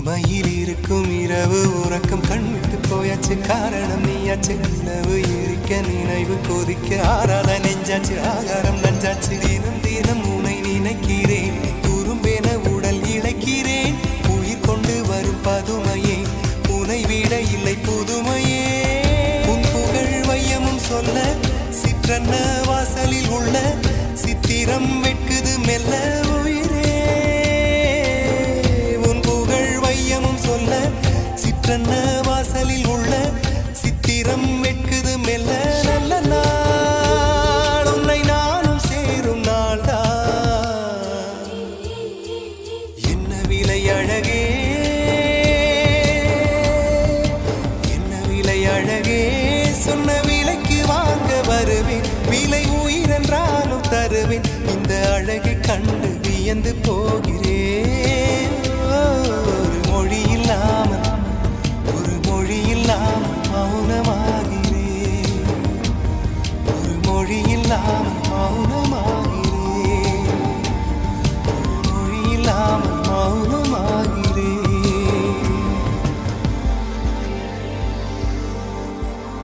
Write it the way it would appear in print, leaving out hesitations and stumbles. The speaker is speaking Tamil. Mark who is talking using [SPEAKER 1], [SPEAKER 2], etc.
[SPEAKER 1] இமையில் இருக்கும் இரவு உறக்கம் கண்விட்டு போயாச்சு காரணம் நீயாச்சு நிலவு எரிக்க நினைவு கொதிக்க ஆறாத நெஞ்சாச்சு ஆகாரம் நஞ்சாச்சு தினம் தினம் உனை நினைக்கிறேன் குறும்பென உடல் இழைக்கிறேன் உயிர் கொண்டு வரும் பதுமையே உனை விட இல்லை புதுமையே உன் புகழ் வையமும் சொல்ல சிற்றன்ன வாசலில் உள்ள சித்திரம் வெட்குது மெல்ல உயிரே உன் புகழ் வையமும் சொல்ல சிற்றன்ன வாசலில் உள்ள சித்திரம் வெட்குது மெல்ல நல்ல நாள் உன்னை நானும் சேரும் நாள்தான் என்ன விலை அழகே என்ன விலை அழகே சொன்ன விலைக்கு வாங்க வருவேன் விலை உயிரென்றாலும் தருவேன் இந்த அழகை கண்டு வியந்து போகிறேன்